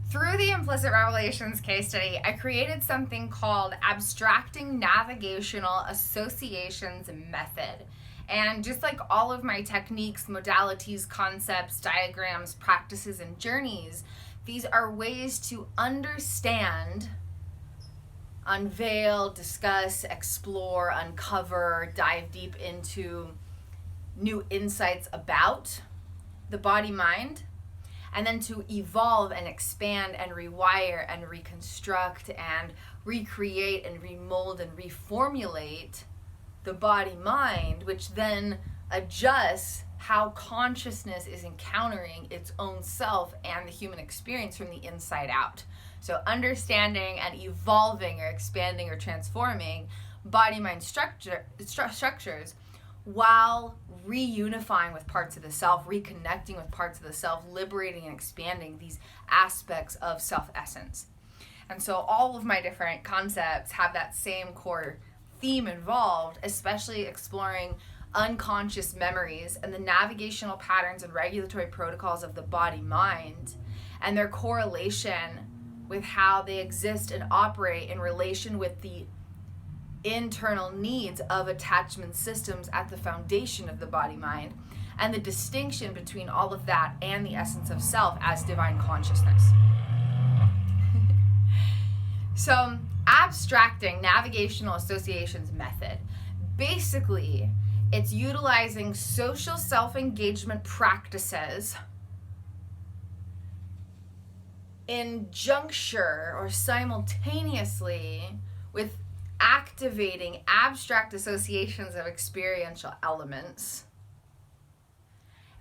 Through the Implicit Revelations Case Study, I created something called Abstracting Navigational Associations Method. And just like all of my techniques, modalities, concepts, diagrams, practices, and journeys, these are ways to understand, unveil, discuss, explore, uncover, dive deep into new insights about the body-mind, and then to evolve and expand and rewire and reconstruct and recreate and remold and reformulate the body-mind, which then adjusts how consciousness is encountering its own self and the human experience from the inside out. So understanding and evolving or expanding or transforming body-mind structures while reunifying with parts of the self, reconnecting with parts of the self, liberating and expanding these aspects of self-essence. And so all of my different concepts have that same core theme involved, especially exploring unconscious memories and the navigational patterns and regulatory protocols of the body-mind and their correlation with how they exist and operate in relation with the internal needs of attachment systems at the foundation of the body-mind, and the distinction between all of that and the essence of self as divine consciousness. So, abstracting Navigational Associations Method. Basically, it's utilizing social self-engagement practices in juncture or simultaneously with activating abstract associations of experiential elements,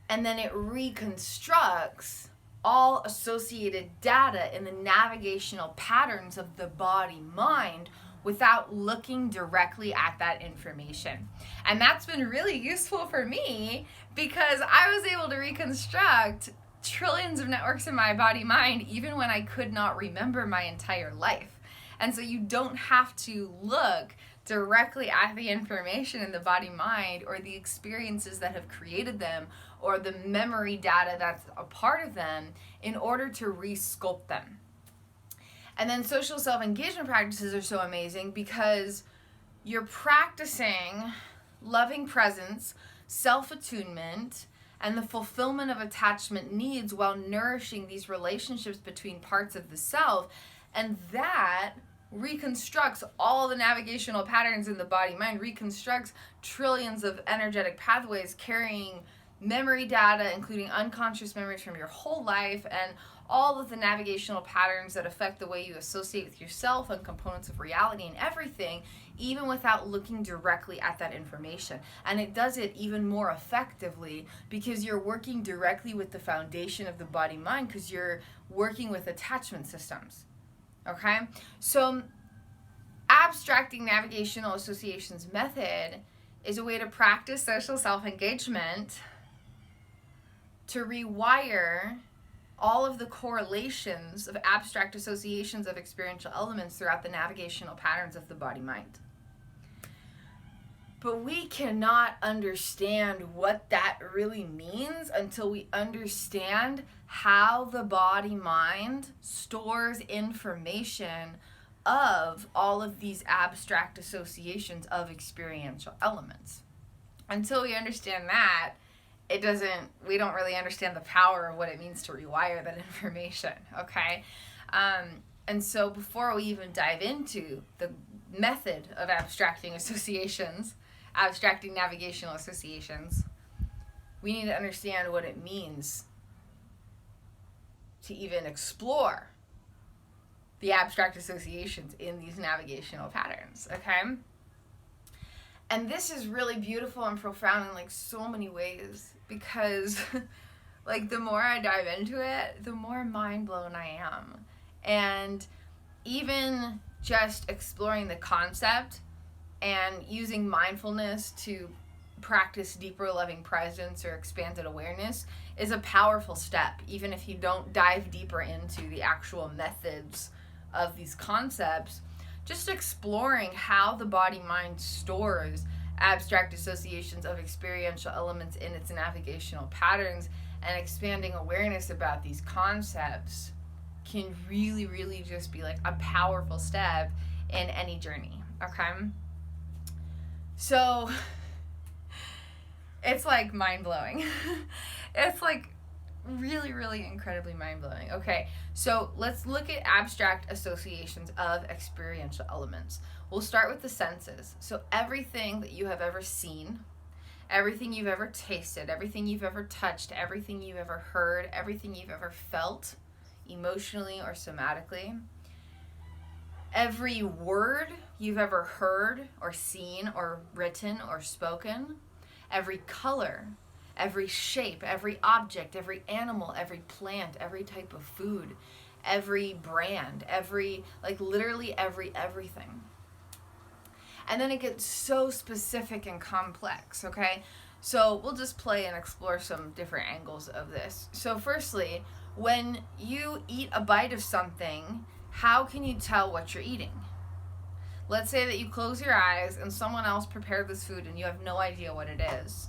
and then it reconstructs all associated data in the navigational patterns of the body-mind without looking directly at that information. And that's been really useful for me because I was able to reconstruct trillions of networks in my body-mind even when I could not remember my entire life. And so you don't have to look directly at the information in the body-mind or the experiences that have created them or the memory data that's a part of them in order to re-sculpt them. And then social self-engagement practices are so amazing because you're practicing loving presence, self-attunement, and the fulfillment of attachment needs while nourishing these relationships between parts of the self. And that reconstructs all the navigational patterns in the body-mind, reconstructs trillions of energetic pathways carrying memory data, including unconscious memories from your whole life, and all of the navigational patterns that affect the way you associate with yourself and components of reality and everything, even without looking directly at that information. And it does it even more effectively because you're working directly with the foundation of the body-mind because you're working with attachment systems. Okay, so abstracting Navigational Associations Method is a way to practice social self-engagement to rewire all of the correlations of abstract associations of experiential elements throughout the navigational patterns of the body-mind. But we cannot understand what that really means until we understand how the body-mind stores information of all of these abstract associations of experiential elements. Until we understand that, we don't really understand the power of what it means to rewire that information, okay? And so before we even dive into the method of abstracting navigational associations, we need to understand what it means to even explore the abstract associations in these navigational patterns, okay? And this is really beautiful and profound in like so many ways because like the more I dive into it, the more mind blown I am. And even just exploring the concept and using mindfulness to practice deeper loving presence or expanded awareness is a powerful step, even if you don't dive deeper into the actual methods of these concepts. Just exploring how the body-mind stores abstract associations of experiential elements in its navigational patterns and expanding awareness about these concepts can really, really just be like a powerful step in any journey, okay? So it's like mind-blowing. It's like really, really incredibly mind-blowing. Okay, so let's look at abstract associations of experiential elements. We'll start with the senses. So everything that you have ever seen, everything you've ever tasted, everything you've ever touched, everything you've ever heard, everything you've ever felt, emotionally or somatically, every word you've ever heard or seen or written or spoken, every color, every shape, every object, every animal, every plant, every type of food, every brand, every, like literally everything. And then it gets so specific and complex, okay? So we'll just play and explore some different angles of this. So firstly, when you eat a bite of something, how can you tell what you're eating? Let's say that you close your eyes and someone else prepared this food and you have no idea what it is.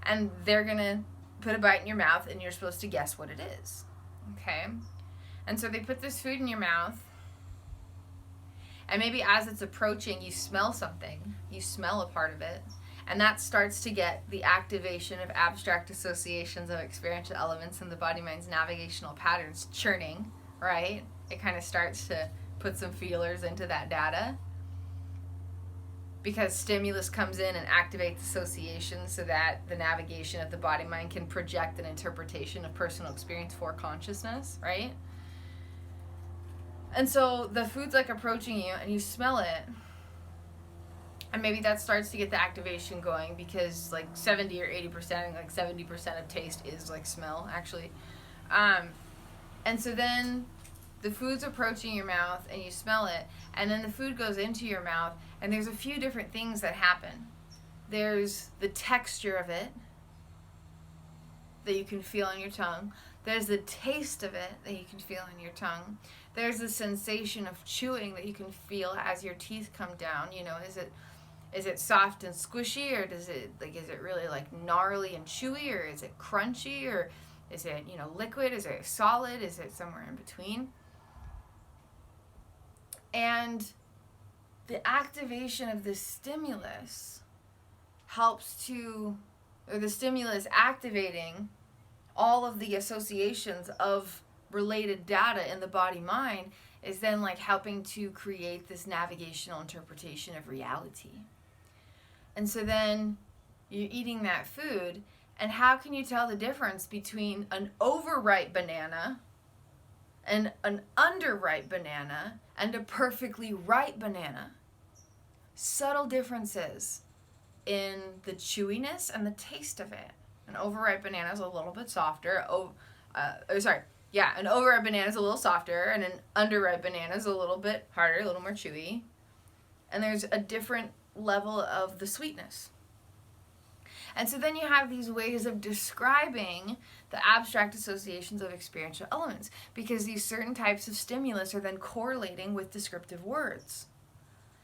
And they're gonna put a bite in your mouth and you're supposed to guess what it is, okay? And so they put this food in your mouth, and maybe as it's approaching, you smell something. You smell a part of it. And that starts to get the activation of abstract associations of experiential elements in the body-mind's navigational patterns churning, right? It kind of starts to put some feelers into that data. Because stimulus comes in and activates associations so that the navigation of the body-mind can project an interpretation of personal experience for consciousness, right? And so the food's like approaching you and you smell it. And maybe that starts to get the activation going because like 70 or 80%, like 70% of taste is like smell, actually. And so then the food's approaching your mouth and you smell it, and then the food goes into your mouth, and there's a few different things that happen. There's the texture of it that you can feel on your tongue. There's the taste of it that you can feel on your tongue. There's the sensation of chewing that you can feel as your teeth come down. You know, is it soft and squishy, or is it really like gnarly and chewy, or is it crunchy, or is it, you know, liquid? Is it solid? Is it somewhere in between? And the activation of this stimulus the stimulus activating all of the associations of related data in the body-mind is then like helping to create this navigational interpretation of reality. And so then you're eating that food, and how can you tell the difference between an overripe banana and an underripe banana and a perfectly ripe banana? Subtle differences in the chewiness and the taste of it. An overripe banana is a little bit softer. An overripe banana is a little softer, and an underripe banana is a little bit harder, a little more chewy. And there's a different level of the sweetness. And so then you have these ways of describing the abstract associations of experiential elements, because these certain types of stimulus are then correlating with descriptive words.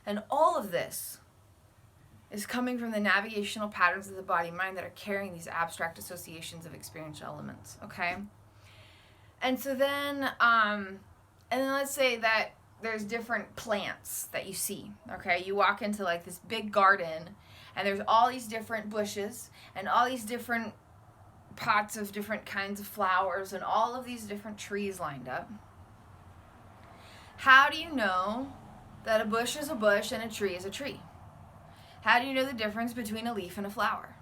And all of this is coming from the navigational patterns of the body-mind that are carrying these abstract associations of experiential elements, okay? And so then, let's say that there's different plants that you see, okay? You walk into like this big garden, and there's all these different bushes and all these different pots of different kinds of flowers and all of these different trees lined up. How do you know that a bush is a bush and a tree is a tree? How do you know the difference between a leaf and a flower?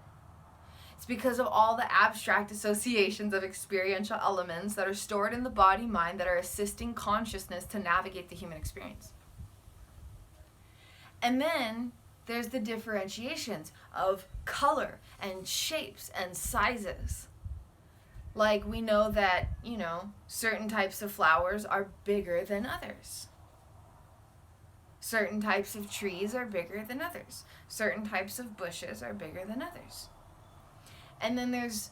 It's because of all the abstract associations of experiential elements that are stored in the body-mind that are assisting consciousness to navigate the human experience. And then there's the differentiations of color and shapes and sizes. Like we know that, you know, certain types of flowers are bigger than others. Certain types of trees are bigger than others. Certain types of bushes are bigger than others. And then there's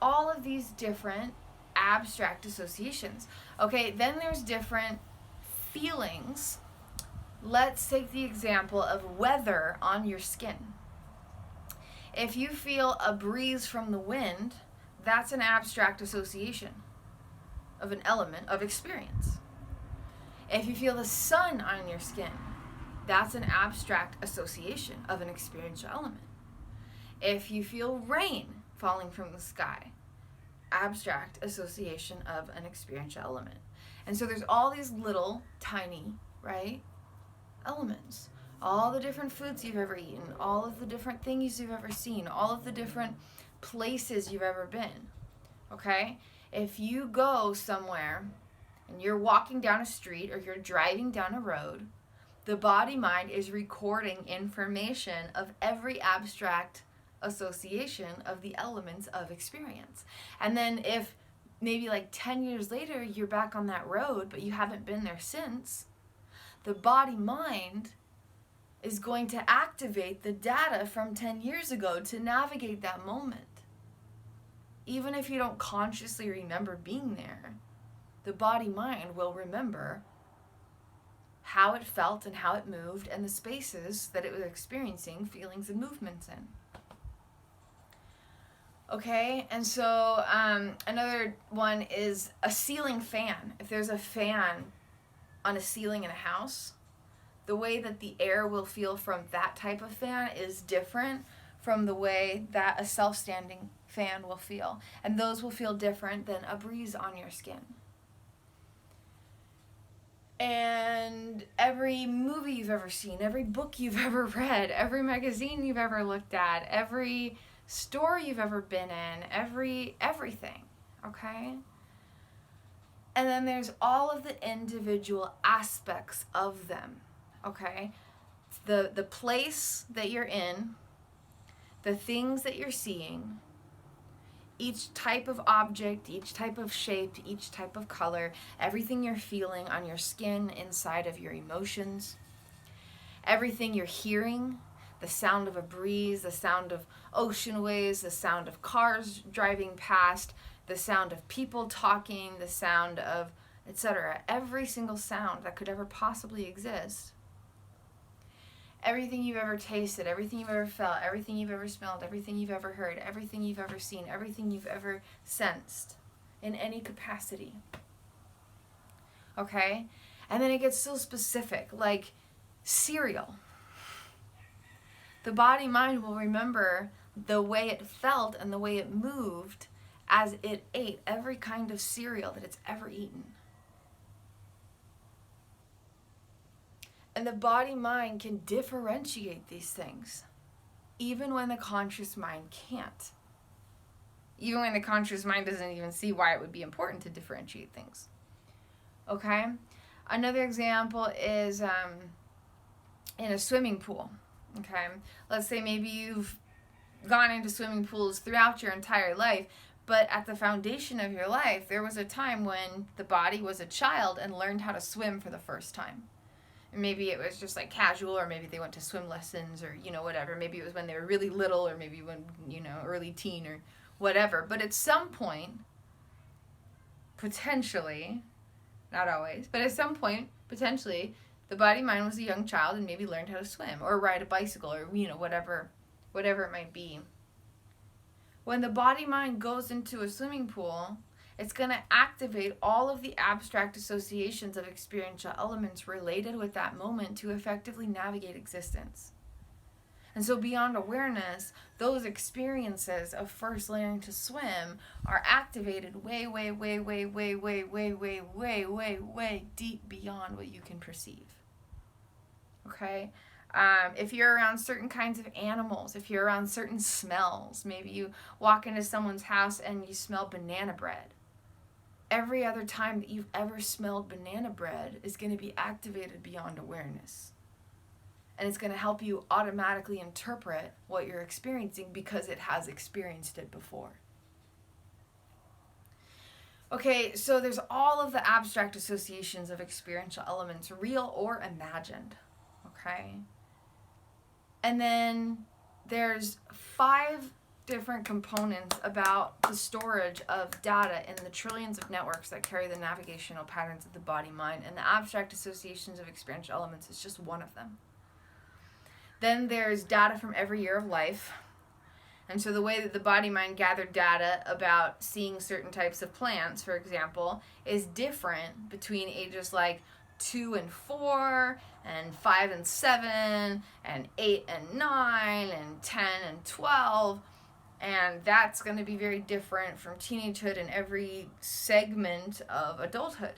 all of these different abstract associations. Okay, then there's different feelings. Let's take the example of weather on your skin. If you feel a breeze from the wind, that's an abstract association. of an element of experience. If you feel the sun on your skin, that's an abstract association of an experiential element. If you feel rain falling from the sky, abstract association of an experiential element. And so there's all these little tiny, right, elements. All the different foods you've ever eaten, all of the different things you've ever seen, all of the different places you've ever been. Okay? If you go somewhere and you're walking down a street or you're driving down a road, the body mind is recording information of every abstract association of the elements of experience. And then if maybe like 10 years later you're back on that road but you haven't been there since, the body mind is going to activate the data from 10 years ago to navigate that moment. Even if you don't consciously remember being there, the body mind will remember how it felt and how it moved and the spaces that it was experiencing feelings and movements in. Okay, and so another one is a ceiling fan. If there's a fan on a ceiling in a house, the way that the air will feel from that type of fan is different from the way that a self-standing fan will feel. And those will feel different than a breeze on your skin. And every movie you've ever seen, every book you've ever read, every magazine you've ever looked at, every store you've ever been in, everything, okay? And then there's all of the individual aspects of them, okay? The place that you're in, the things that you're seeing, each type of object, each type of shape, each type of color, everything you're feeling on your skin, inside of your emotions, everything you're hearing, the sound of a breeze, the sound of ocean waves, the sound of cars driving past, the sound of people talking, the sound of etc. Every single sound that could ever possibly exist. Everything you've ever tasted, everything you've ever felt, everything you've ever smelled, everything you've ever heard, everything you've ever seen, everything you've ever sensed in any capacity. Okay? And then it gets so specific, like cereal. The body mind will remember the way it felt and the way it moved as it ate every kind of cereal that it's ever eaten. And the body mind can differentiate these things, even when the conscious mind can't. Even when the conscious mind doesn't even see why it would be important to differentiate things. Okay? Another example is in a swimming pool. Okay? Let's say maybe you've gone into swimming pools throughout your entire life, but at the foundation of your life, there was a time when the body was a child and learned how to swim for the first time. Maybe it was just like casual, or maybe they went to swim lessons, or, whatever. Maybe it was when they were really little, or maybe when, early teen or whatever. But at some point, potentially, not always, but at some point, potentially, the body mind was a young child and maybe learned how to swim or ride a bicycle or, whatever it might be. When the body mind goes into a swimming pool, it's going to activate all of the abstract associations of experiential elements related with that moment to effectively navigate existence. And so beyond awareness, those experiences of first learning to swim are activated way, way, way, way, way, way, way, way, way, way, way deep beyond what you can perceive. Okay? If you're around certain kinds of animals, if you're around certain smells, maybe you walk into someone's house and you smell banana bread. Every other time that you've ever smelled banana bread is going to be activated beyond awareness. And it's going to help you automatically interpret what you're experiencing because it has experienced it before. Okay, so there's all of the abstract associations of experiential elements, real or imagined. Okay? And then there's 5 different components about the storage of data in the trillions of networks that carry the navigational patterns of the body mind, and the abstract associations of experiential elements is just one of them. Then there's data from every year of life. And so the way that the body-mind gathered data about seeing certain types of plants, for example, is different between ages like 2 and 4, and 5 and 7, and 8 and 9, and 10 and 12. And that's going to be very different from teenagehood and every segment of adulthood.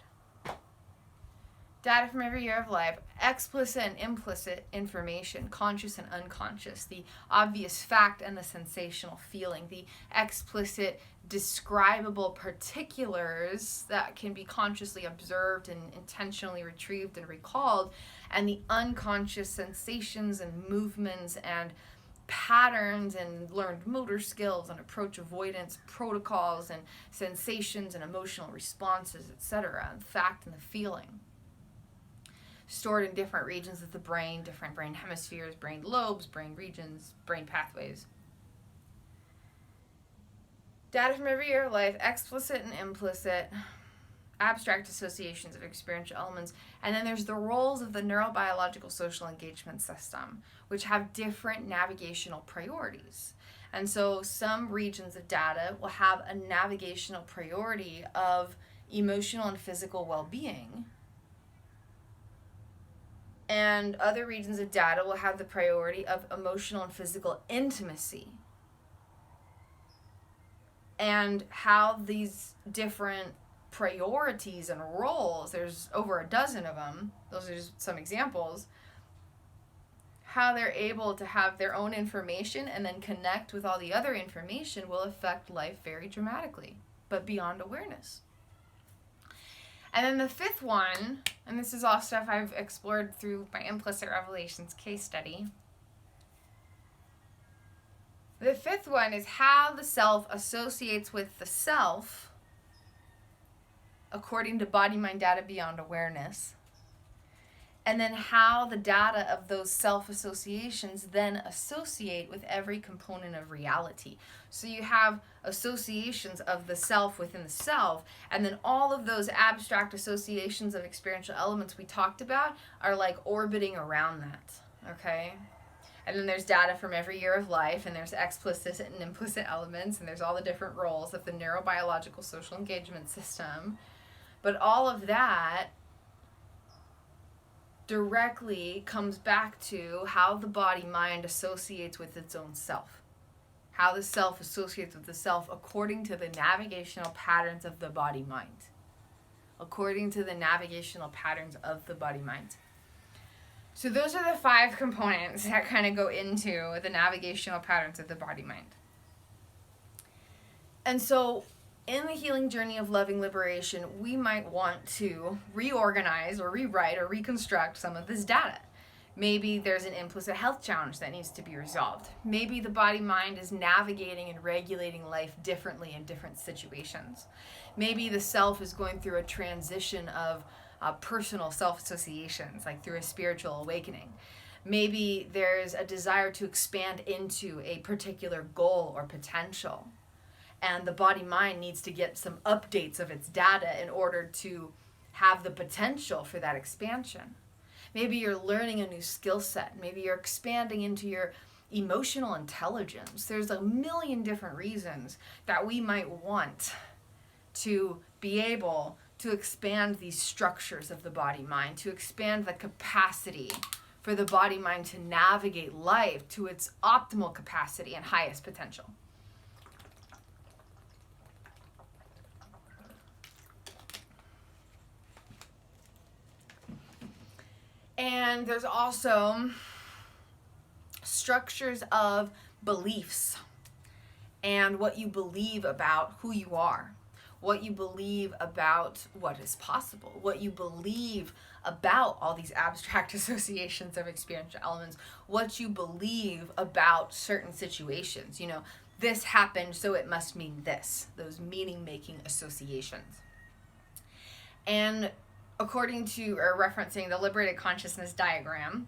Data from every year of life, explicit and implicit information, conscious and unconscious, the obvious fact and the sensational feeling, the explicit describable particulars that can be consciously observed and intentionally retrieved and recalled, and the unconscious sensations and movements and patterns and learned motor skills and approach avoidance protocols and sensations and emotional responses, etc., the fact and the feeling. Stored in different regions of the brain, different brain hemispheres, brain lobes, brain regions, brain pathways. Data from every year of life, explicit and implicit, abstract associations of experiential elements. And then there's the roles of the neurobiological social engagement system, which have different navigational priorities. And so some regions of data will have a navigational priority of emotional and physical well-being, and other regions of data will have the priority of emotional and physical intimacy. And how these different priorities and roles, there's over a dozen of them, those are just some examples, how they're able to have their own information and then connect with all the other information will affect life very dramatically, but beyond awareness. And then the fifth one, and this is all stuff I've explored through my Implicit Revelations Case Study. The fifth one is how the self associates with the self according to body-mind data beyond awareness. And then how the data of those self-associations then associate with every component of reality. So you have associations of the self within the self, and then all of those abstract associations of experiential elements we talked about are like orbiting around that, okay? And then there's data from every year of life, and there's explicit and implicit elements, and there's all the different roles of the neurobiological social engagement system. But all of that directly comes back to how the body-mind associates with its own self. How the self associates with the self according to the navigational patterns of the body-mind. According to the navigational patterns of the body-mind. So those are the 5 components that kind of go into the navigational patterns of the body-mind. And so in the healing journey of loving liberation, we might want to reorganize or rewrite or reconstruct some of this data. Maybe there's an implicit health challenge that needs to be resolved. Maybe the body-mind is navigating and regulating life differently in different situations. Maybe the self is going through a transition of personal self-associations, like through a spiritual awakening. Maybe there's a desire to expand into a particular goal or potential, and the body-mind needs to get some updates of its data in order to have the potential for that expansion. Maybe you're learning a new skill set. Maybe you're expanding into your emotional intelligence. There's a million different reasons that we might want to be able to expand these structures of the body-mind, to expand the capacity for the body-mind to navigate life to its optimal capacity and highest potential. And there's also structures of beliefs and what you believe about who you are, what you believe about what is possible, what you believe about all these abstract associations of experiential elements, what you believe about certain situations. You know, this happened, so it must mean this, those meaning-making associations. And according to, or referencing the liberated consciousness diagram,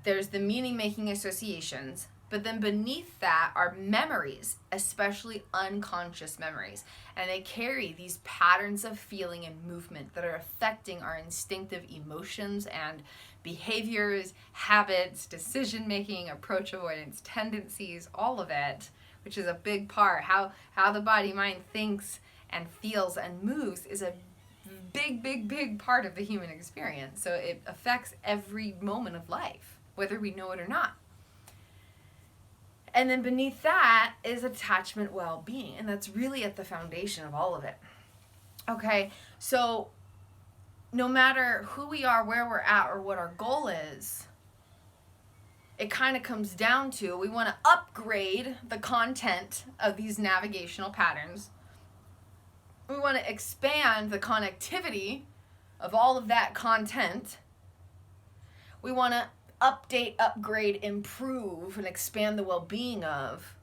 there's the meaning-making associations, but then beneath that are memories, especially unconscious memories. And they carry these patterns of feeling and movement that are affecting our instinctive emotions and behaviors, habits, decision-making, approach avoidance tendencies, all of it which is a big part. How the body mind thinks and feels and moves is a big part of the human experience. So it affects every moment of life, whether we know it or not. And then beneath that is attachment well-being, and that's really at the foundation of all of it. Okay, so no matter who we are, where we're at, or what our goal is, it kind of comes down to we want to upgrade the content of these navigational patterns. We want to expand the connectivity of all of that content. We want to update, upgrade, improve, and expand the well-being of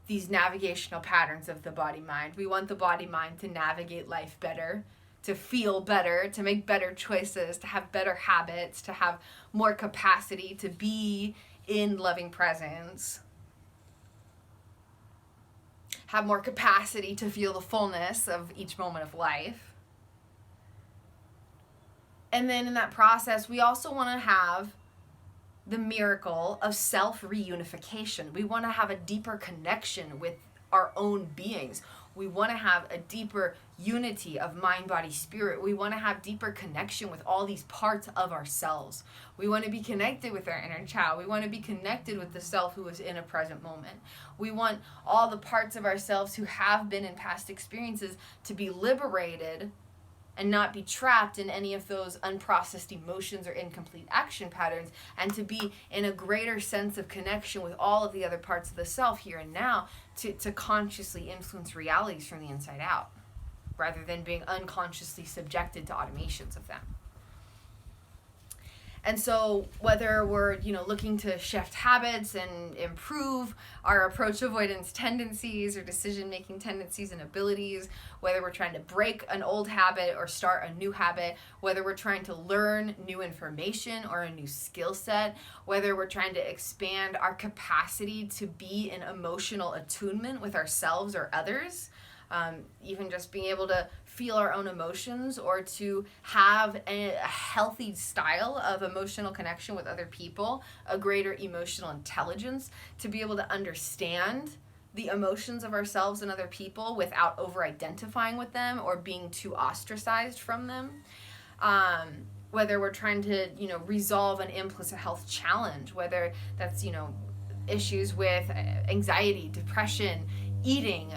these navigational patterns of the body-mind. We want the body-mind to navigate life better, to feel better, to make better choices, to have better habits, to have more capacity to be in loving presence, have more capacity to feel the fullness of each moment of life. And then in that process, we also want to have the miracle of self-reunification. We want to have a deeper connection with our own beings. We want to have a deeper unity of mind, body, spirit. We want to have deeper connection with all these parts of ourselves. We want to be connected with our inner child. We want to be connected with the self who is in a present moment. We want all the parts of ourselves who have been in past experiences to be liberated and not be trapped in any of those unprocessed emotions or incomplete action patterns, and to be in a greater sense of connection with all of the other parts of the self here and now to consciously influence realities from the inside out, rather than being unconsciously subjected to automations of them. And so whether we're, looking to shift habits and improve our approach avoidance tendencies or decision-making tendencies and abilities, whether we're trying to break an old habit or start a new habit, whether we're trying to learn new information or a new skill set, whether we're trying to expand our capacity to be in emotional attunement with ourselves or others, even just being able to feel our own emotions, or to have a healthy style of emotional connection with other people, a greater emotional intelligence, to be able to understand the emotions of ourselves and other people without over-identifying with them or being too ostracized from them. Whether we're trying to, resolve an implicit health challenge, whether that's, issues with anxiety, depression, eating,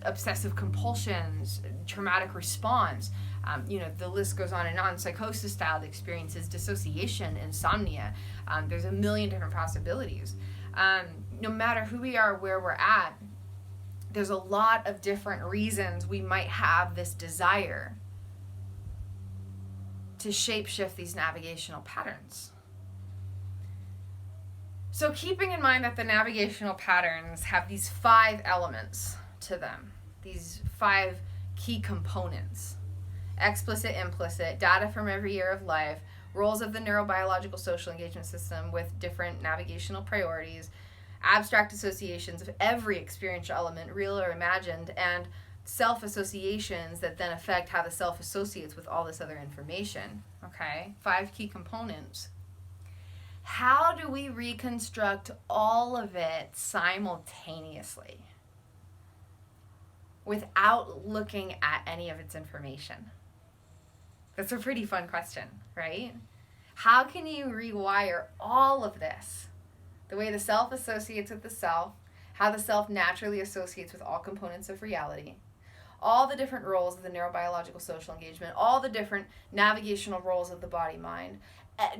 obsessive compulsions, traumatic response, the list goes on and on, psychosis-styled experiences, dissociation, insomnia. There's a million different possibilities. No matter who we are, where we're at, there's a lot of different reasons we might have this desire to shapeshift these navigational patterns. So keeping in mind that the navigational patterns have these 5 elements to them, these 5 key components: explicit, implicit, data from every year of life, roles of the neurobiological social engagement system with different navigational priorities, abstract associations of every experiential element, real or imagined, and self-associations that then affect how the self associates with all this other information. Okay, 5 key components. How do we reconstruct all of it simultaneously without looking at any of its information? That's a pretty fun question, right? How can you rewire all of this? The way the self associates with the self, how the self naturally associates with all components of reality, all the different roles of the neurobiological social engagement, all the different navigational roles of the body-mind,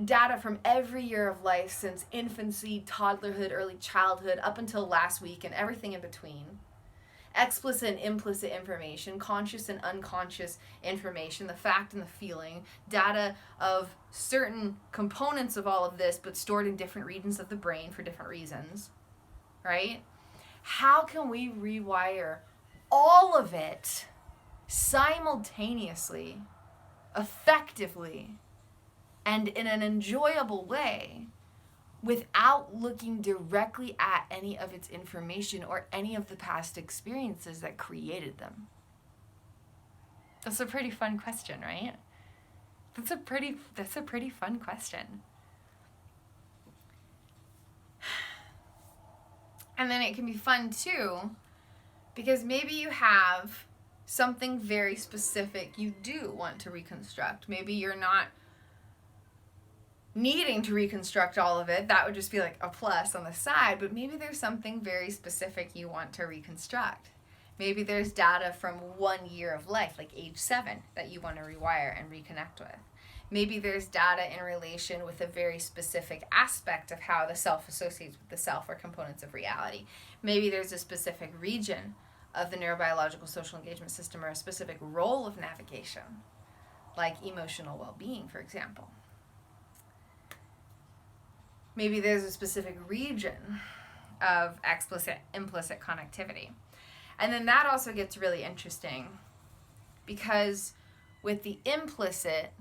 data from every year of life since infancy, toddlerhood, early childhood, up until last week, and everything in between. Explicit and implicit information, conscious and unconscious information, the fact and the feeling, data of certain components of all of this, but stored in different regions of the brain for different reasons, right? How can we rewire all of it simultaneously, effectively, and in an enjoyable way, without looking directly at any of its information or any of the past experiences that created them? That's a pretty fun question, right? That's a pretty fun question. And then it can be fun too, because maybe you have something very specific you do want to reconstruct. Maybe you're not needing to reconstruct all of it. That would just be like a plus on the side, but maybe there's something very specific you want to reconstruct. Maybe there's data from 1 year of life, like age 7, that you want to rewire and reconnect with. Maybe there's data in relation with a very specific aspect of how the self associates with the self or components of reality. Maybe there's a specific region of the neurobiological social engagement system or a specific role of navigation, like emotional well-being, for example. Maybe there's a specific region of implicit connectivity. And then that also gets really interesting, because with the implicit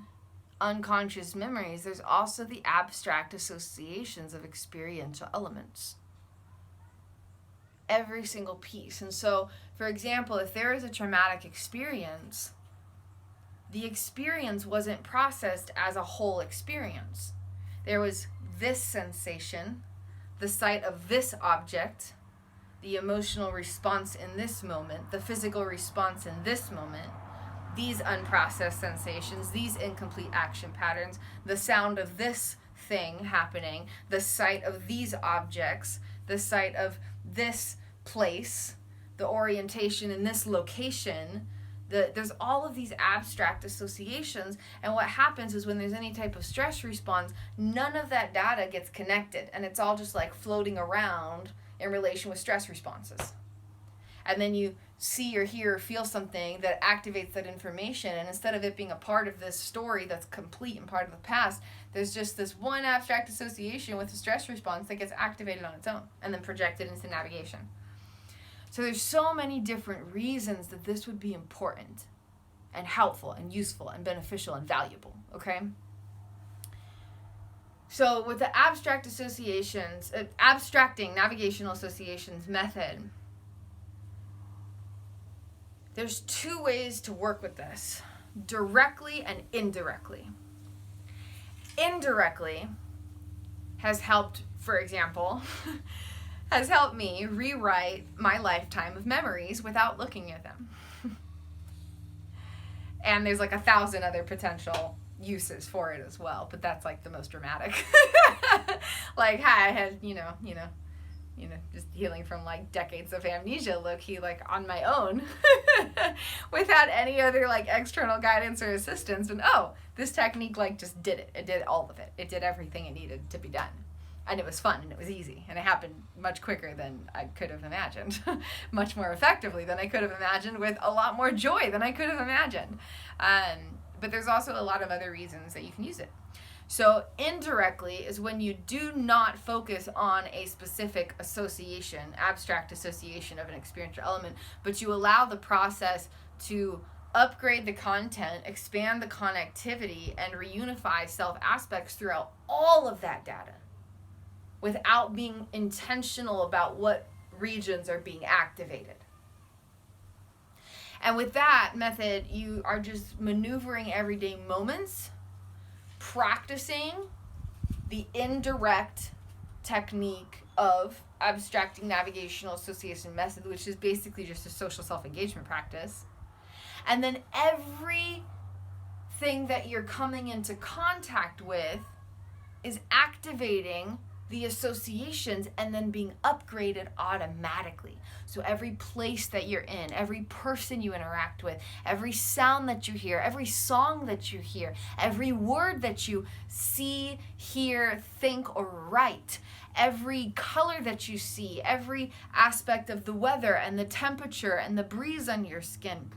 unconscious memories, there's also the abstract associations of experiential elements. Every single piece. And so, for example, if there is a traumatic experience, the experience wasn't processed as a whole experience. There was this sensation, the sight of this object, the emotional response in this moment, the physical response in this moment, these unprocessed sensations, these incomplete action patterns, the sound of this thing happening, the sight of these objects, the sight of this place, the orientation in this location. There's all of these abstract associations, and what happens is when there's any type of stress response, none of that data gets connected, and it's all just like floating around in relation with stress responses. And then you see or hear or feel something that activates that information, and instead of it being a part of this story that's complete and part of the past, there's just this one abstract association with a stress response that gets activated on its own and then projected into navigation. So there's so many different reasons that this would be important and helpful and useful and beneficial and valuable, okay? So with the abstracting Navigational Associations method, there's 2 ways to work with this, directly and indirectly. Indirectly has helped, for example, has helped me rewrite my lifetime of memories without looking at them. And there's like 1,000 other potential uses for it as well, but that's like the most dramatic. Like, hi, I had, you know, just healing from like decades of amnesia, low-key, like on my own, without any other like external guidance or assistance. And this technique like just did it. It did all of it. It did everything it needed to be done. And it was fun and it was easy and it happened much quicker than I could have imagined, much more effectively than I could have imagined, with a lot more joy than I could have imagined. But there's also a lot of other reasons that you can use it. So indirectly is when you do not focus on a specific association, abstract association of an experiential element, but you allow the process to upgrade the content, expand the connectivity, and reunify self aspects throughout all of that data, without being intentional about what regions are being activated. And with that method, you are just maneuvering everyday moments, practicing the indirect technique of abstracting Navigational Association Method, which is basically just a social self-engagement practice. And then everything that you're coming into contact with is activating the associations and then being upgraded automatically. So every place that you're in, every person you interact with, every sound that you hear, every song that you hear, every word that you see, hear, think, or write, every color that you see, every aspect of the weather and the temperature and the breeze on your skin,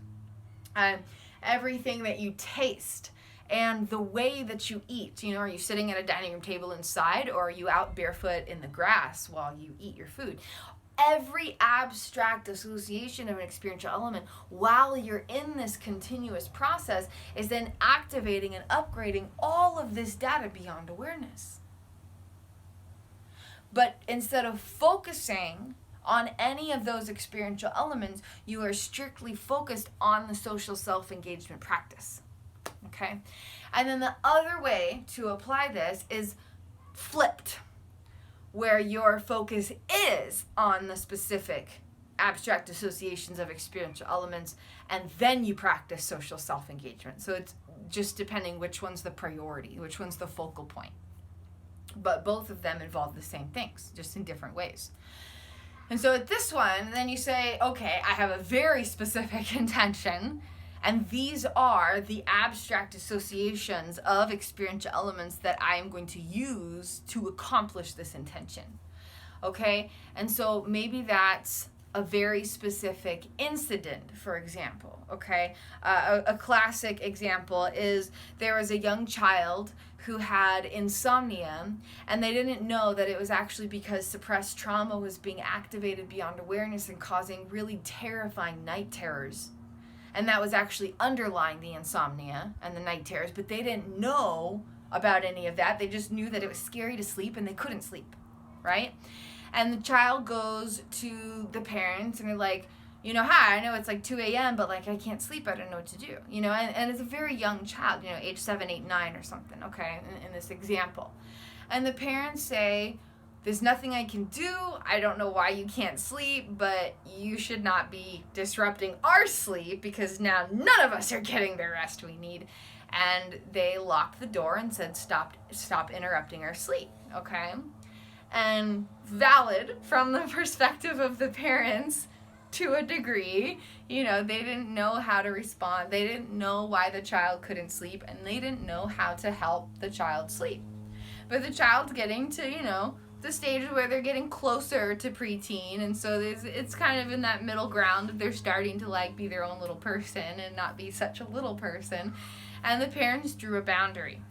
everything that you taste, and the way that you eat. Are you sitting at a dining room table inside, or are you out barefoot in the grass while you eat your food? Every abstract association of an experiential element while you're in this continuous process is then activating and upgrading all of this data beyond awareness. But instead of focusing on any of those experiential elements, you are strictly focused on the social self-engagement practice. Okay? And then the other way to apply this is flipped, where your focus is on the specific abstract associations of experiential elements, and then you practice social self-engagement. So it's just depending which one's the priority, which one's the focal point. But both of them involve the same things, just in different ways. And so at this one, then you say, okay, I have a very specific intention, and these are the abstract associations of experiential elements that I am going to use to accomplish this intention. Okay? And so maybe that's a very specific incident, for example, okay? A classic example is there was a young child who had insomnia, and they didn't know that it was actually because suppressed trauma was being activated beyond awareness and causing really terrifying night terrors. And that was actually underlying the insomnia and the night terrors, but they didn't know about any of that. They just knew that it was scary to sleep and they couldn't sleep, right? And the child goes to the parents and they're like, you know, hi, I know it's like 2 a.m., but like I can't sleep, I don't know what to do. You know, and it's a very young child, you know, age 7, 8, 9 or something, okay, in this example. And the parents say, there's nothing I can do, I don't know why you can't sleep, but you should not be disrupting our sleep because now none of us are getting the rest we need. And they locked the door and said, stop interrupting our sleep, okay? And valid from the perspective of the parents to a degree, you know, they didn't know how to respond. They didn't know why the child couldn't sleep, and they didn't know how to help the child sleep. But the child's getting to, you know, the stage where they're getting closer to preteen, and so it's kind of in that middle ground that they're starting to like be their own little person and not be such a little person. And the parents drew a boundary.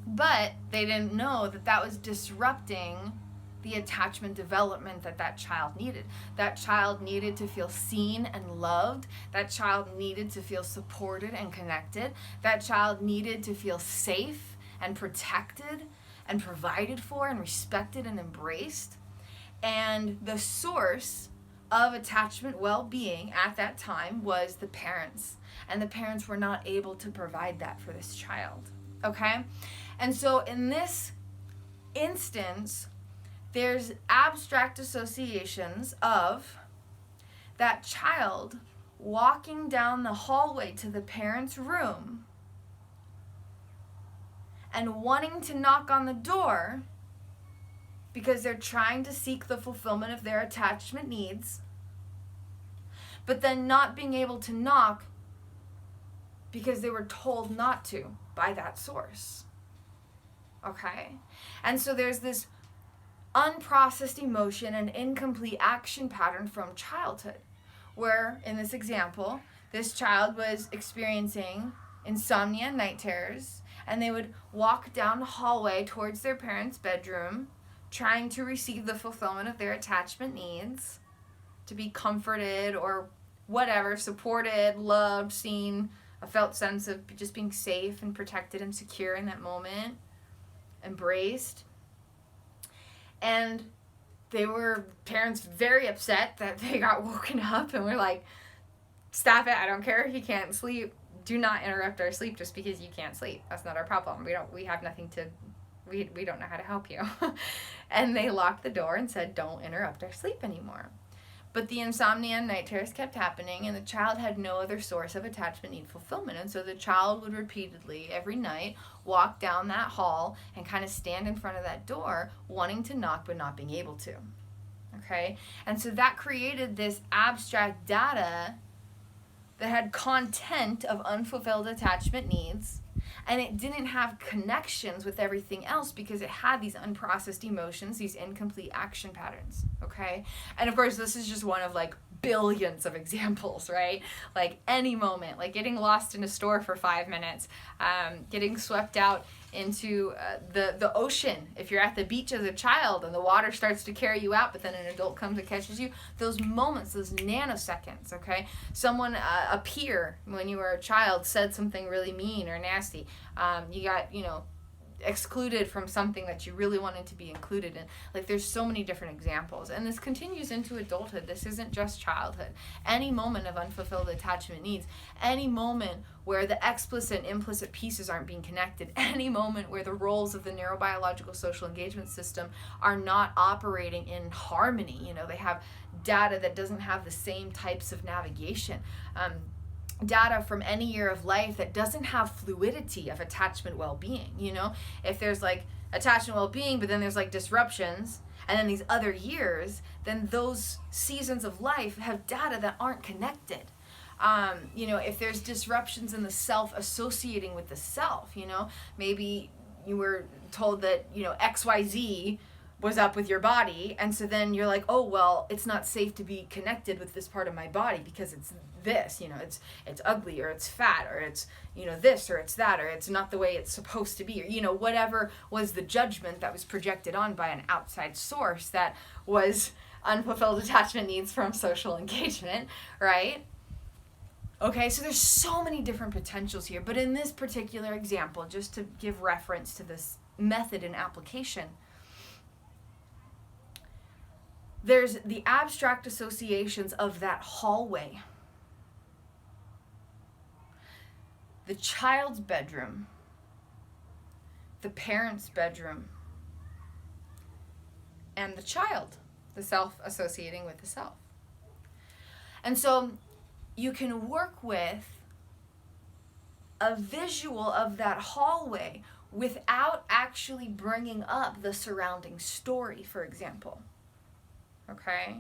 But they didn't know that that was disrupting the attachment development that child needed. That child needed to feel seen and loved. That child needed to feel supported and connected. That child needed to feel safe and protected and provided for and respected and embraced. And the source of attachment well-being at that time was the parents. And the parents were not able to provide that for this child. Okay? And so in this instance, there's abstract associations of that child walking down the hallway to the parents' room and wanting to knock on the door because they're trying to seek the fulfillment of their attachment needs, but then not being able to knock because they were told not to by that source. Okay? And so there's this unprocessed emotion and incomplete action pattern from childhood, where, in this example, this child was experiencing insomnia and night terrors, and they would walk down the hallway towards their parents' bedroom, trying to receive the fulfillment of their attachment needs, to be comforted or whatever, supported, loved, seen, a felt sense of just being safe and protected and secure in that moment, embraced. And they were, parents, very upset that they got woken up and were like, stop it, I don't care if you can't sleep, do not interrupt our sleep just because you can't sleep. That's not our problem. We have nothing to, we don't know how to help you. And they locked the door and said, don't interrupt our sleep anymore. But the insomnia and night terrors kept happening, and the child had no other source of attachment need fulfillment. And so the child would repeatedly, every night, walk down that hall and kind of stand in front of that door, wanting to knock but not being able to. Okay? And so that created this abstract data that had content of unfulfilled attachment needs, and it didn't have connections with everything else because it had these unprocessed emotions, these incomplete action patterns, okay? And of course, this is just one of like billions of examples, right? Like any moment, like getting lost in a store for 5 minutes, getting swept out into the ocean. If you're at the beach as a child and the water starts to carry you out, but then an adult comes and catches you, those moments, those nanoseconds, okay? Someone, a peer, when you were a child, said something really mean or nasty. You got, excluded from something that you really wanted to be included in. Like, there's so many different examples, and this continues into adulthood. This isn't just childhood. Any moment of unfulfilled attachment needs, any moment where the explicit and implicit pieces aren't being connected, any moment where the roles of the neurobiological social engagement system are not operating in harmony. You know, they have data that doesn't have the same types of navigation. Data from any year of life that doesn't have fluidity of attachment well-being. You know, if there's like attachment well-being, but then there's like disruptions, and then these other years, then those seasons of life have data that aren't connected. You know, if there's disruptions in the self associating with the self, you know, maybe you were told that, you know, XYZ was up with your body, and so then you're like, oh, well, it's not safe to be connected with this part of my body because it's this, you know, it's ugly, or it's fat, or it's, you know, this, or it's that, or it's not the way it's supposed to be, or, you know, whatever was the judgment that was projected on by an outside source that was unfulfilled attachment needs from social engagement, right? Okay, so there's so many different potentials here, but in this particular example, just to give reference to this method and application, there's the abstract associations of that hallway, the child's bedroom, the parent's bedroom, and the child, the self associating with the self. And so you can work with a visual of that hallway without actually bringing up the surrounding story, for example. Okay?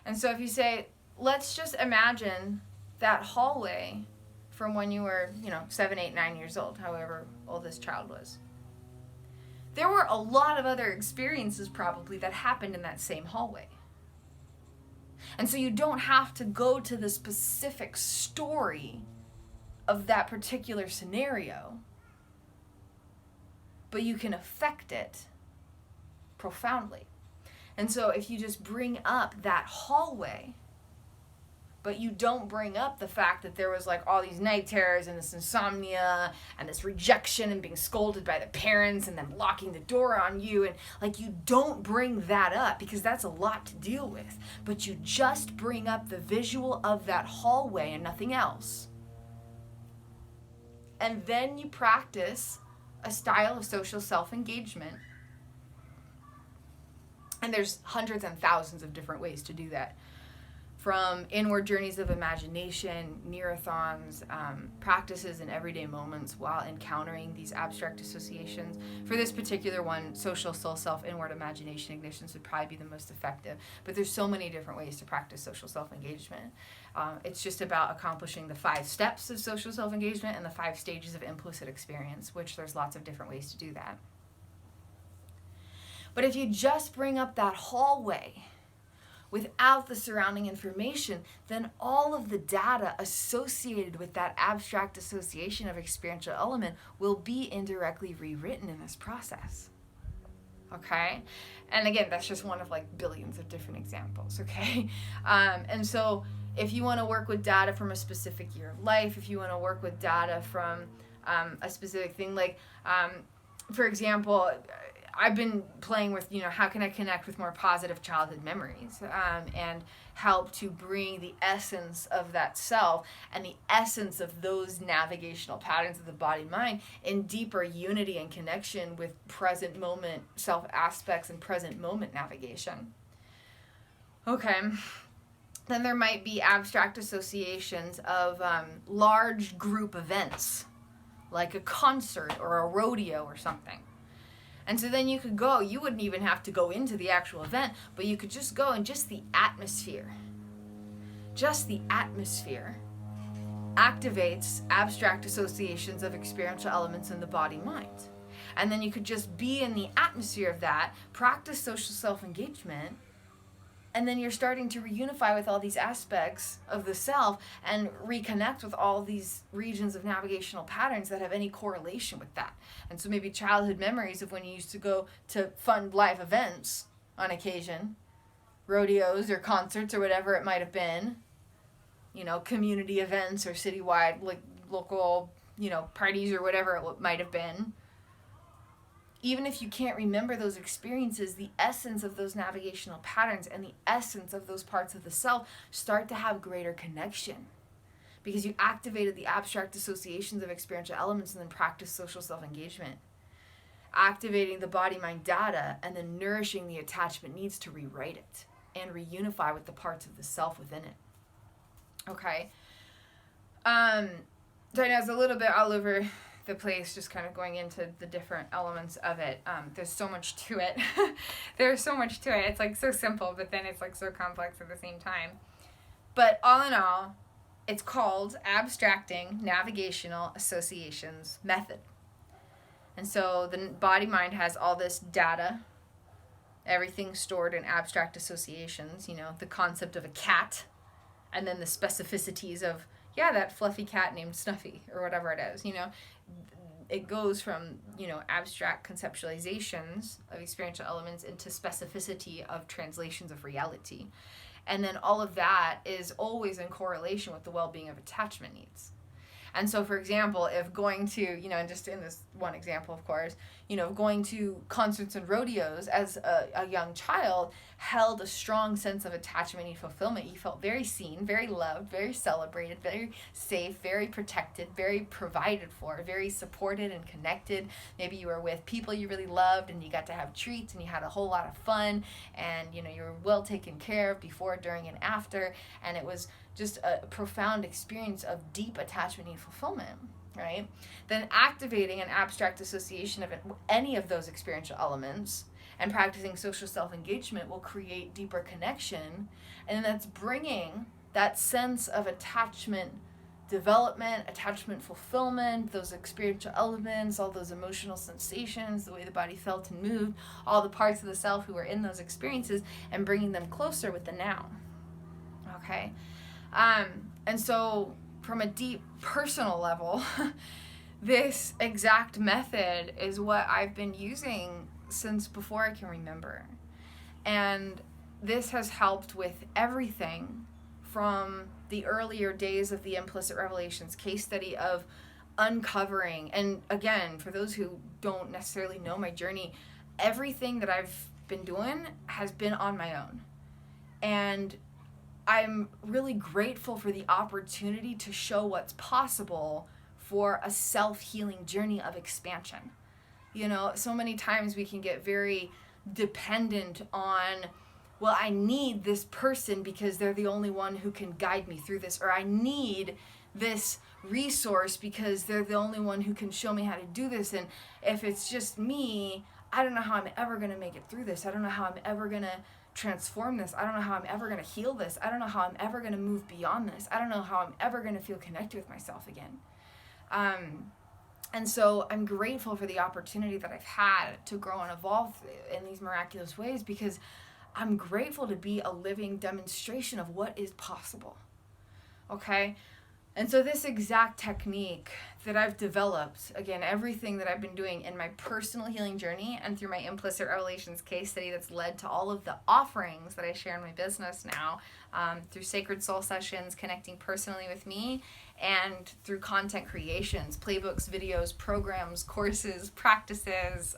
And so if you say, let's just imagine that hallway from when you were, 7, 8, 9 years old, however old this child was. There were a lot of other experiences probably that happened in that same hallway. And so you don't have to go to the specific story of that particular scenario, but you can affect it profoundly. And so if you just bring up that hallway, but you don't bring up the fact that there was like all these night terrors and this insomnia and this rejection and being scolded by the parents and them locking the door on you, and like you don't bring that up because that's a lot to deal with, but you just bring up the visual of that hallway and nothing else. And then you practice a style of social self-engagement. And there's hundreds and thousands of different ways to do that. From inward journeys of imagination, neurathons, practices in everyday moments while encountering these abstract associations. For this particular one, social soul self inward imagination ignitions would probably be the most effective. But there's so many different ways to practice social self-engagement. It's just about accomplishing the 5 steps of social self-engagement and the 5 stages of implicit experience, which there's lots of different ways to do that. But if you just bring up that hallway without the surrounding information, then all of the data associated with that abstract association of experiential element will be indirectly rewritten in this process. Okay? And again, that's just one of like billions of different examples, okay? And so if you want to work with data from a specific year of life, if you want to work with data from a specific thing, like, for example, I've been playing with, how can I connect with more positive childhood memories and help to bring the essence of that self and the essence of those navigational patterns of the body-mind in deeper unity and connection with present moment self aspects and present moment navigation. Okay. Then there might be abstract associations of large group events, like a concert or a rodeo or something. And so then you could go, you wouldn't even have to go into the actual event, but you could just go and just the atmosphere activates abstract associations of experiential elements in the body-mind. And then you could just be in the atmosphere of that, practice social self-engagement, and then you're starting to reunify with all these aspects of the self and reconnect with all these regions of navigational patterns that have any correlation with that. And so maybe childhood memories of when you used to go to fun live events on occasion, rodeos or concerts or whatever it might have been, community events or citywide, like local, parties or whatever it might have been. even if you can't remember those experiences, the essence of those navigational patterns and the essence of those parts of the self start to have greater connection, because you activated the abstract associations of experiential elements and then practiced social self-engagement. Activating the body-mind data and then nourishing the attachment needs to rewrite it and reunify with the parts of the self within it. Okay? So I know it's a little bit all over the place, just kind of going into the different elements of it. There's so much to it. There's so much to it. It's like so simple, but then it's like so complex at the same time. But all in all, it's called Abstracting Navigational Associations Method. And so the body-mind has all this data, everything stored in abstract associations, you know, the concept of a cat, and then the specificities of, yeah, that fluffy cat named Snuffy, or whatever it is, you know. It goes from, you know, abstract conceptualizations of experiential elements into specificity of translations of reality. And then all of that is always in correlation with the well-being of attachment needs. And so, for example, if going to, you know, and just in this one example, of course, you know, going to concerts and rodeos as a young child held a strong sense of attachment and fulfillment. You felt very seen, very loved, very celebrated, very safe, very protected, very provided for, very supported and connected. Maybe you were with people you really loved and you got to have treats and you had a whole lot of fun, and, you know, you were well taken care of before, during, and after, and it was just a profound experience of deep attachment and fulfillment, right? Then activating an abstract association of any of those experiential elements and practicing social self-engagement will create deeper connection, and that's bringing that sense of attachment development, attachment fulfillment, those experiential elements, all those emotional sensations, the way the body felt and moved, all the parts of the self who were in those experiences, and bringing them closer with the now, okay? And so from a deep personal level, this exact method is what I've been using since before I can remember. And this has helped with everything from the earlier days of the Implicit Revelations Case Study of uncovering, and again, for those who don't necessarily know my journey, everything that I've been doing has been on my own. And I'm really grateful for the opportunity to show what's possible for a self-healing journey of expansion. You know, so many times we can get very dependent on, well, I need this person because they're the only one who can guide me through this, or I need this resource because they're the only one who can show me how to do this, and if it's just me, I don't know how I'm ever going to make it through this. I don't know how I'm ever going to transform this. I don't know how I'm ever going to heal this. I don't know how I'm ever going to move beyond this. I don't know how I'm ever going to feel connected with myself again. And so I'm grateful for the opportunity that I've had to grow and evolve in these miraculous ways, because I'm grateful to be a living demonstration of what is possible. Okay? And so this exact technique that I've developed, again, everything that I've been doing in my personal healing journey and through my Implicit Revelations Case Study that's led to all of the offerings that I share in my business now, through Sacred Soul Sessions, connecting personally with me, and through content creations, playbooks, videos, programs, courses, practices,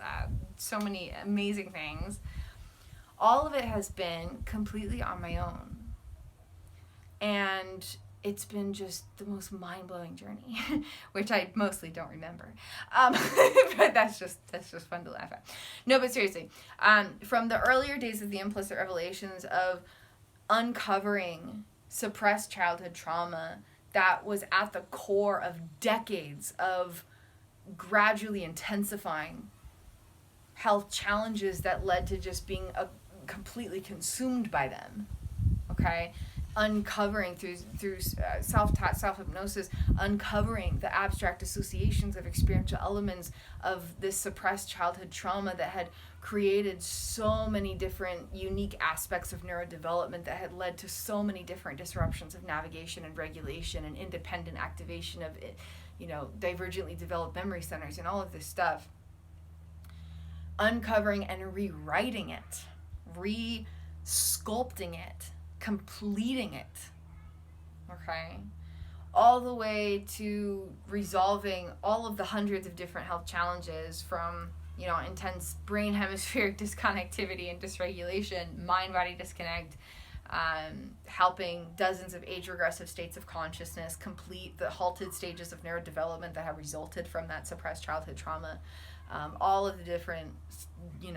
so many amazing things. All of it has been completely on my own. And it's been just the most mind-blowing journey, which I mostly don't remember. But that's just fun to laugh at. No, but seriously, from the earlier days of the Implicit Revelations of uncovering suppressed childhood trauma that was at the core of decades of gradually intensifying health challenges that led to just being completely consumed by them, okay? Uncovering through self-taught self-hypnosis, uncovering the abstract associations of experiential elements of this suppressed childhood trauma that had created so many different unique aspects of neurodevelopment that had led to so many different disruptions of navigation and regulation and independent activation of, you know, divergently developed memory centers and all of this stuff. Uncovering and rewriting it, re-sculpting it, completing it, okay, all the way to resolving all of the hundreds of different health challenges from intense brain hemispheric disconnectivity and dysregulation, mind-body disconnect, helping dozens of age-regressive states of consciousness complete the halted stages of neurodevelopment that have resulted from that suppressed childhood trauma. All of the different,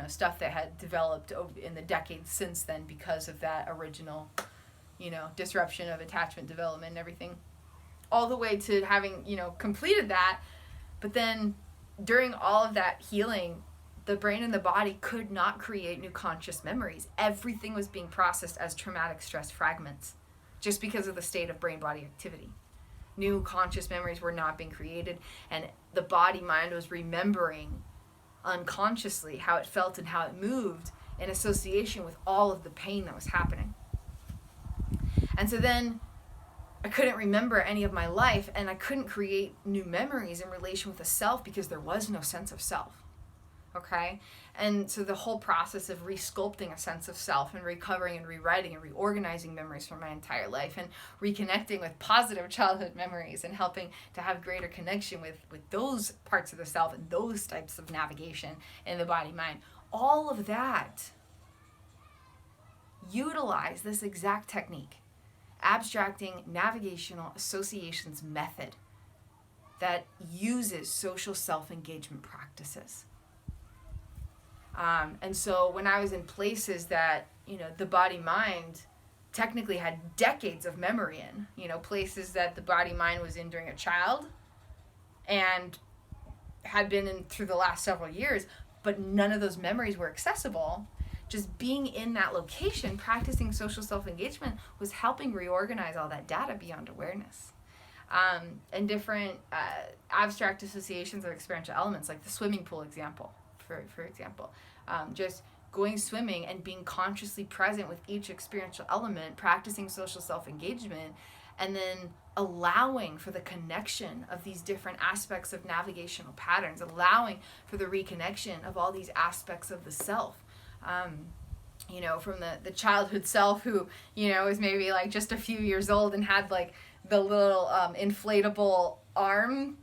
stuff that had developed in the decades since then because of that original, disruption of attachment development and everything, all the way to having, completed that. But then during all of that healing, the brain and the body could not create new conscious memories. Everything was being processed as traumatic stress fragments just because of the state of brain-body activity. New conscious memories were not being created, and the body-mind was remembering unconsciously how it felt and how it moved in association with all of the pain that was happening. And so then I couldn't remember any of my life, and I couldn't create new memories in relation with the self because there was no sense of self. Okay? And so the whole process of resculpting a sense of self and recovering and rewriting and reorganizing memories from my entire life and reconnecting with positive childhood memories and helping to have greater connection with those parts of the self and those types of navigation in the body-mind, all of that utilize this exact technique, abstracting Navigational Associations Method, that uses social self-engagement practices. And so when I was in places that, the body-mind technically had decades of memory in, places that the body-mind was in during a child and had been in through the last several years, but none of those memories were accessible, just being in that location, practicing social self-engagement was helping reorganize all that data beyond awareness. And different abstract associations of experiential elements, like the swimming pool example, for example. Just going swimming and being consciously present with each experiential element, practicing social self-engagement, and then allowing for the connection of these different aspects of navigational patterns, allowing for the reconnection of all these aspects of the self. From the childhood self who, is maybe like just a few years old and had like the little inflatable arm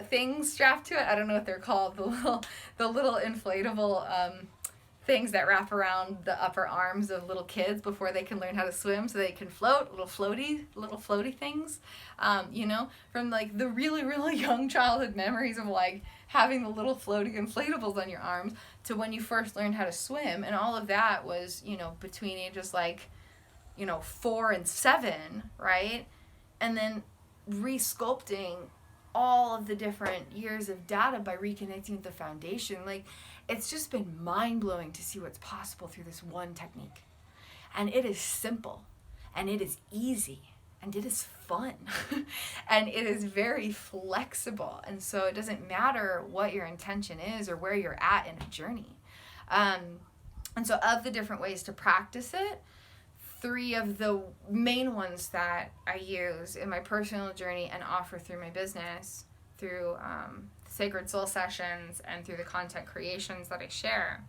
things strapped to it. I don't know what they're called. The little inflatable things that wrap around the upper arms of little kids before they can learn how to swim so they can float, little floaty things. From like the really, really young childhood memories of like having the little floaty inflatables on your arms to when you first learned how to swim. And all of that was, between ages like, 4 and 7, right? And then resculpting all of the different years of data by reconnecting with the foundation. Like, it's just been mind-blowing to see what's possible through this one technique. And it is simple, and it is easy, and it is fun, and it is very flexible. And so it doesn't matter what your intention is or where you're at in a journey. And so of the different ways to practice it, 3 of the main ones that I use in my personal journey and offer through my business, through Sacred Soul Sessions and through the content creations that I share.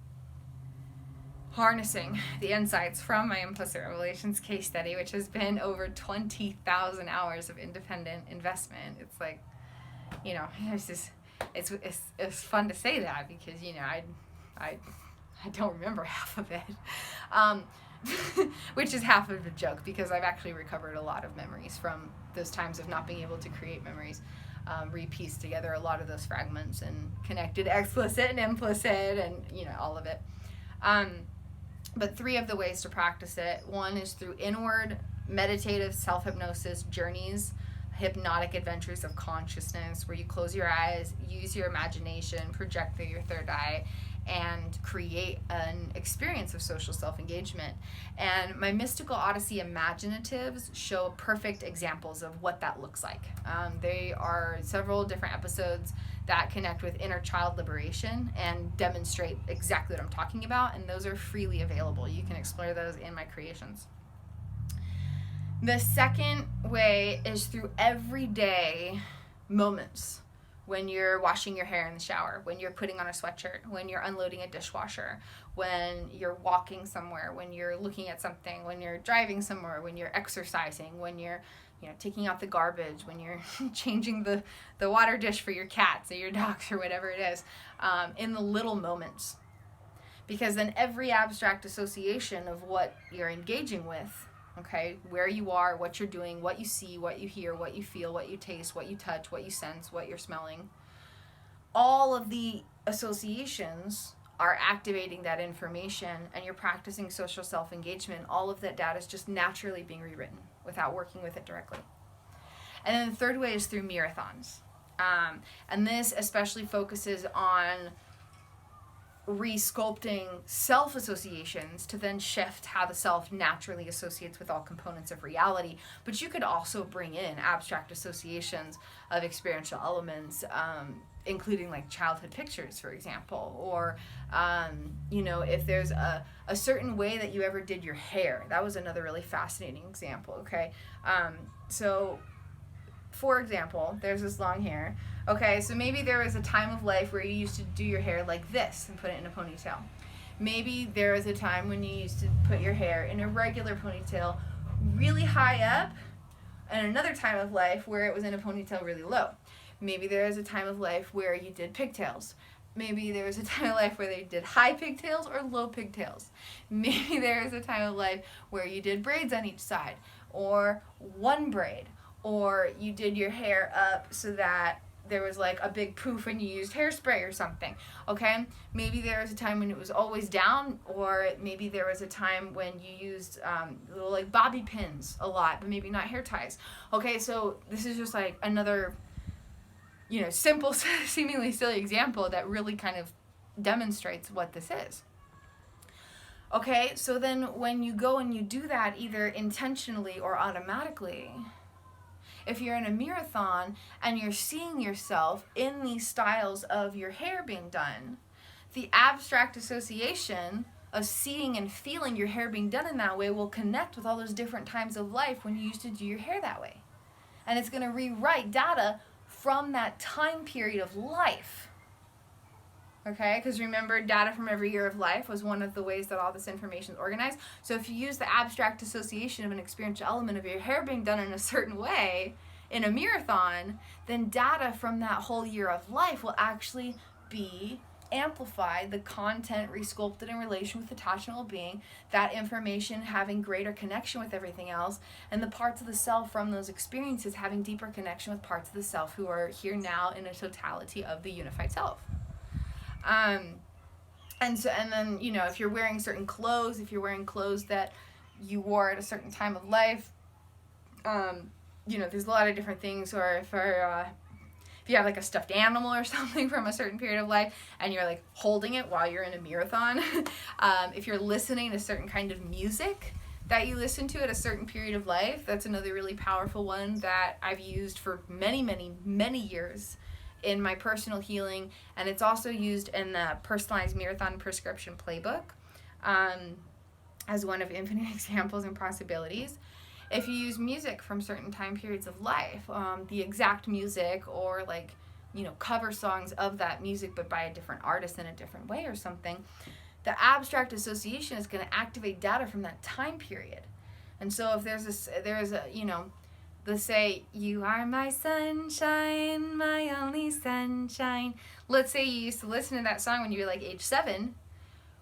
Harnessing the insights from my Implicit Revelations Case Study, which has been over 20,000 hours of independent investment. It's like, it's fun to say that because, I don't remember half of it. Which is half of the joke because I've actually recovered a lot of memories from those times of not being able to create memories, repieced together a lot of those fragments and connected explicit and implicit and, all of it. But 3 of the ways to practice it, one is through inward meditative self-hypnosis journeys, hypnotic adventures of consciousness, where you close your eyes, use your imagination, project through your third eye, and create an experience of social self-engagement. And my Mystical Odyssey Imaginatives show perfect examples of what that looks like. They are several different episodes that connect with inner child liberation and demonstrate exactly what I'm talking about, and those are freely available. You can explore those in my creations. The second way is through everyday moments. When you're washing your hair in the shower, when you're putting on a sweatshirt, when you're unloading a dishwasher, when you're walking somewhere, when you're looking at something, when you're driving somewhere, when you're exercising, when you're taking out the garbage, when you're changing the water dish for your cats or your dogs or whatever it is, in the little moments. Because then every abstract association of what you're engaging with, okay, where you are, what you're doing, what you see, what you hear, what you feel, what you taste, what you touch, what you sense, what you're smelling, all of the associations are activating that information, and you're practicing social self-engagement. All of that data is just naturally being rewritten without working with it directly. And then the third way is through marathons. And this especially focuses on resculpting self-associations to then shift how the self naturally associates with all components of reality. But you could also bring in abstract associations of experiential elements, including like childhood pictures, for example, or if there's a certain way that you ever did your hair. That was another really fascinating example. Okay, so for example, there's this long hair. Okay, so maybe there was a time of life where you used to do your hair like this and put it in a ponytail. Maybe there was a time when you used to put your hair in a regular ponytail really high up, and another time of life where it was in a ponytail really low. Maybe there was a time of life where you did pigtails. Maybe there was a time of life where they did high pigtails or low pigtails. Maybe there was a time of life where you did braids on each side, or one braid, or you did your hair up so that there was like a big poof and you used hairspray or something. Okay, maybe there was a time when it was always down, or maybe there was a time when you used little like bobby pins a lot, but maybe not hair ties. Okay, so this is just like another simple, seemingly silly example that really kind of demonstrates what this is. Okay, so then when you go and you do that either intentionally or automatically, if you're in a marathon and you're seeing yourself in these styles of your hair being done, the abstract association of seeing and feeling your hair being done in that way will connect with all those different times of life when you used to do your hair that way. And it's going to rewrite data from that time period of life. Okay, because remember, data from every year of life was one of the ways that all this information is organized. So if you use the abstract association of an experiential element of your hair being done in a certain way in a marathon, then data from that whole year of life will actually be amplified, the content resculpted in relation with attachment well-being, that information having greater connection with everything else, and the parts of the self from those experiences having deeper connection with parts of the self who are here now in a totality of the unified self. And then, if you're wearing certain clothes, if you're wearing clothes that you wore at a certain time of life, there's a lot of different things. Or if you have like a stuffed animal or something from a certain period of life and you're like holding it while you're in a marathon, if you're listening to certain kind of music that you listen to at a certain period of life, that's another really powerful one that I've used for many, many, many years in my personal healing, and it's also used in the personalized marathon prescription playbook as one of infinite examples and possibilities. If you use music from certain time periods of life, the exact music or cover songs of that music but by a different artist in a different way or something, the abstract association is going to activate data from that time period. And so if let's say, you are my sunshine, my only sunshine. Let's say you used to listen to that song when you were like age 7.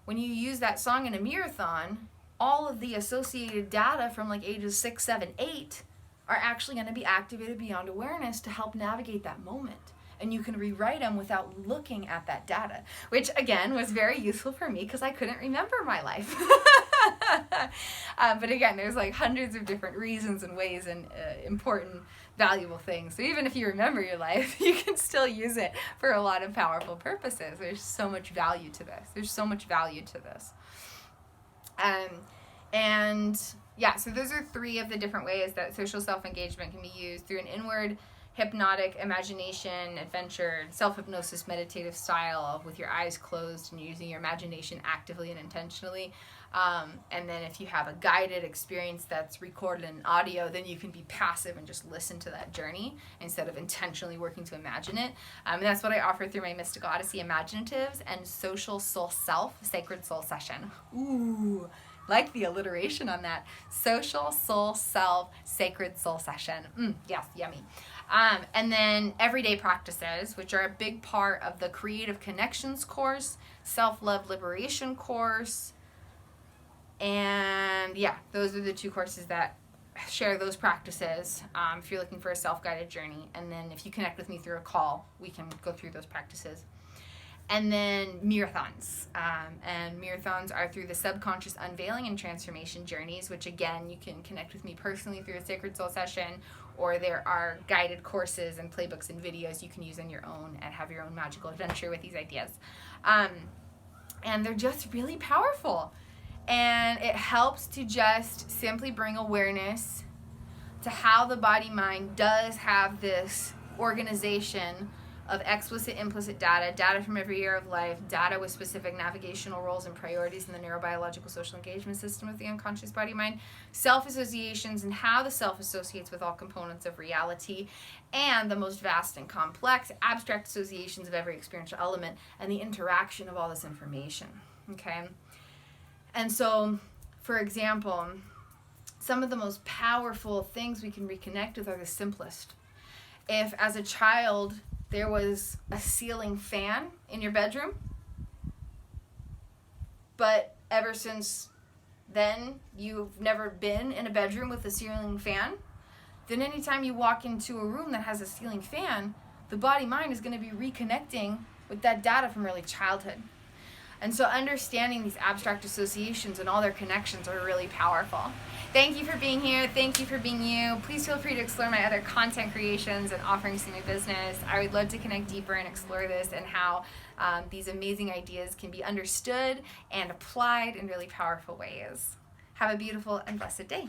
When you use that song in a marathon, all of the associated data from like ages 6, 7, 8 are actually going to be activated beyond awareness to help navigate that moment. And you can rewrite them without looking at that data, which again was very useful for me because I couldn't remember my life. But again, there's like hundreds of different reasons and ways and important, valuable things. So even if you remember your life, you can still use it for a lot of powerful purposes. There's so much value to this. So those are 3 of the different ways that social self-engagement can be used: through an inward, hypnotic, imagination, adventure, self-hypnosis, meditative style with your eyes closed and using your imagination actively and intentionally. And then if you have a guided experience that's recorded in audio, then you can be passive and just listen to that journey instead of intentionally working to imagine it. And that's what I offer through my Mystical Odyssey Imaginatives and Social Soul Self Sacred Soul Session. Ooh, Like the alliteration on that. Social, soul, self, sacred soul session. Yes, yummy. And then everyday practices, which are a big part of the Creative Connections course, Self-Love Liberation course. And yeah, those are the 2 courses that share those practices if you're looking for a self-guided journey. And then if you connect with me through a call, we can go through those practices. And then marathons. And marathons are through the subconscious unveiling and transformation journeys, which again, you can connect with me personally through a sacred soul session, or there are guided courses and playbooks and videos you can use on your own and have your own magical adventure with these ideas. And they're just really powerful. And it helps to just simply bring awareness to how the body-mind does have this organization of explicit, implicit data from every year of life, data with specific navigational roles and priorities in the neurobiological social engagement system of the unconscious body-mind, self-associations and how the self associates with all components of reality, and the most vast and complex abstract associations of every experiential element, and the interaction of all this information, okay? And so, for example, some of the most powerful things we can reconnect with are the simplest. If, as a child, there was a ceiling fan in your bedroom, but ever since then you've never been in a bedroom with a ceiling fan, then anytime you walk into a room that has a ceiling fan, the body-mind is going to be reconnecting with that data from early childhood. And so understanding these abstract associations and all their connections are really powerful. Thank you for being here. Thank you for being you. Please feel free to explore my other content creations and offerings in my business. I would love to connect deeper and explore this and how these amazing ideas can be understood and applied in really powerful ways. Have a beautiful and blessed day.